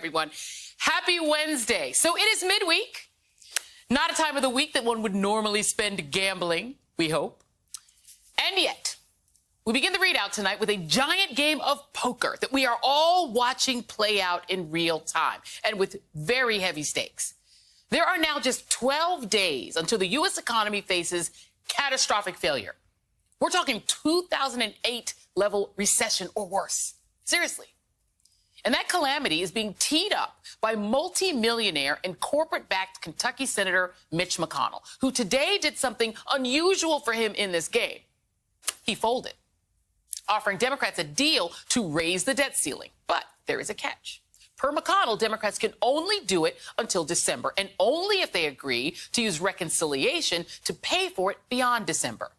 everyone. Happy Wednesday. So it is midweek, not a time of the week that one would normally spend gambling, we hope. And yet, we begin the readout tonight with a giant game of poker that we are all watching play out in real time and with very heavy stakes. There are now just 12 days until the U.S. economy faces catastrophic failure. We're talking 2008 level recession or worse. Seriously. And that calamity is being teed up by multi-millionaire and corporate-backed Kentucky Senator Mitch McConnell, who today did something unusual for him in this game. He folded, offering Democrats a deal to raise the debt ceiling. But there is a catch. Per McConnell, Democrats can only do it until December, and only if they agree to use reconciliation to pay for it beyond December.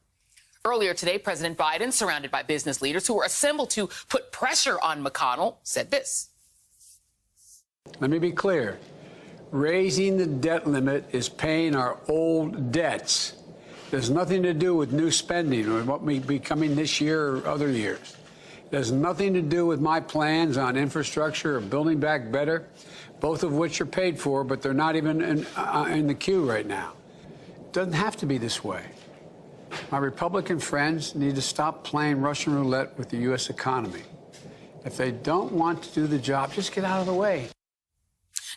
Earlier today, President Biden, surrounded by business leaders who were assembled to put pressure on McConnell, said this. Let me be clear. Raising the debt limit is paying our old debts. There's nothing to do with new spending or what may be coming this year or other years. There's nothing to do with my plans on infrastructure or building back better, both of which are paid for, but they're not even in the queue right now. It doesn't have to be this way. My Republican friends need to stop playing Russian roulette with the U.S. economy. If they don't want to do the job, just get out of the way.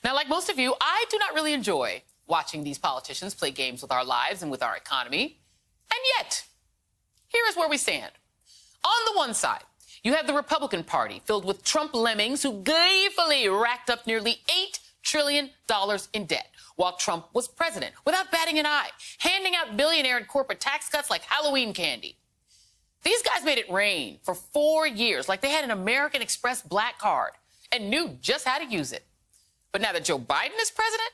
Now, like most of you, I do not really enjoy watching these politicians play games with our lives and with our economy. And yet, here is where we stand. On the one side, you have the Republican Party filled with Trump lemmings who gleefully racked up nearly $8 trillion in debt while Trump was president, without batting an eye, handing out billionaire and corporate tax cuts like Halloween candy. These guys made it rain for 4 years like they had an American Express black card and knew just how to use it. But now that Joe Biden is president,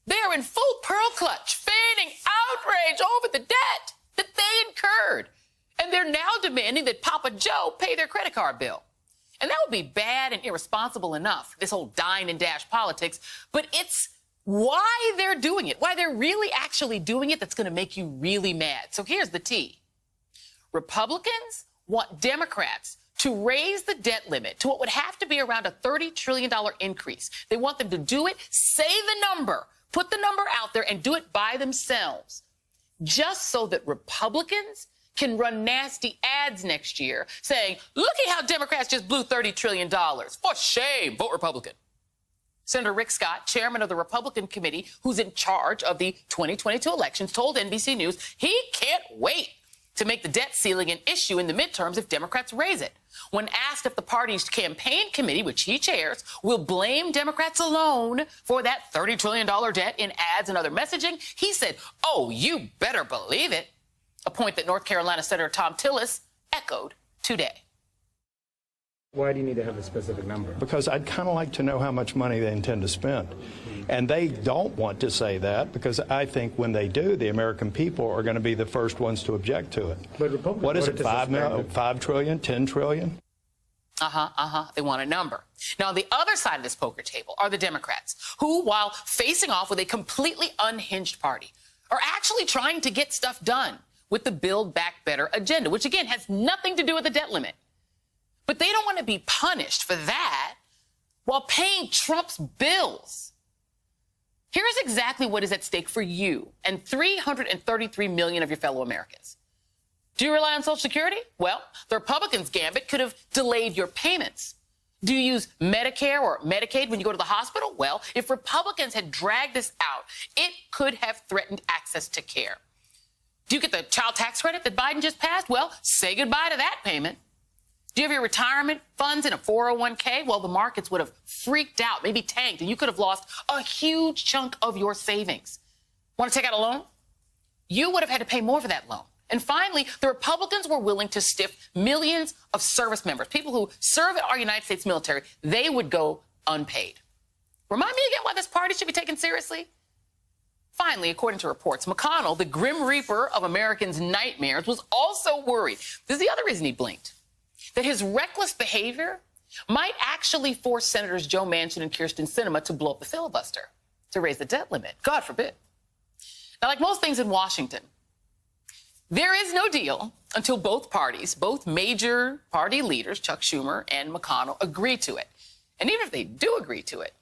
they are in full pearl clutch, feigning outrage over the debt that they incurred. And they're now demanding that Papa Joe pay their credit card bill. And that would be bad and irresponsible enough, this whole dine and dash politics, but it's why they're doing it, why they're really actually doing it that's going to make you really mad. So here's the tea. Republicans want Democrats to raise the debt limit to what would have to be around a $30 trillion increase. They want them to do it, say the number, put the number out there and do it by themselves, just so that Republicans can run nasty ads next year saying, look at how Democrats just blew $30 trillion. For shame, vote Republican. Senator Rick Scott, chairman of the Republican committee who's in charge of the 2022 elections, told NBC News he can't wait to make the debt ceiling an issue in the midterms if Democrats raise it. When asked if the party's campaign committee, which he chairs, will blame Democrats alone for that $30 trillion debt in ads and other messaging, he said, oh, you better believe it, a point that North Carolina Senator Tom Tillis echoed today. Why do you need to have a specific number? Because I'd kind of like to know how much money they intend to spend. And they don't want to say that because I think when they do, the American people are going to be the first ones to object to it. But Republicans, what is it, $5 trillion, $10 trillion? They want a number. Now, on the other side of this poker table are the Democrats, who, while facing off with a completely unhinged party, are actually trying to get stuff done with the Build Back Better agenda, which, again, has nothing to do with the debt limit. But they don't want to be punished for that while paying Trump's bills. Here is exactly what is at stake for you and 333 million of your fellow Americans. Do you rely on Social Security? Well, the Republicans' gambit could have delayed your payments. Do you use Medicare or Medicaid when you go to the hospital? Well, if Republicans had dragged this out, it could have threatened access to care. Do you get the child tax credit that Biden just passed? Well, say goodbye to that payment. Do you have your retirement funds in a 401k? Well, the markets would have freaked out, maybe tanked, and you could have lost a huge chunk of your savings. Want to take out a loan? You would have had to pay more for that loan. And finally, the Republicans were willing to stiff millions of service members, people who serve in our United States military. They would go unpaid. Remind me again why this party should be taken seriously? Finally, according to reports, McConnell, the grim reaper of Americans' nightmares, was also worried. This is the other reason he blinked. That his reckless behavior might actually force Senators Joe Manchin and Kyrsten Sinema to blow up the filibuster, to raise the debt limit. God forbid. Now, like most things in Washington, there is no deal until both parties, both major party leaders, Chuck Schumer and McConnell, agree to it. And even if they do agree to it,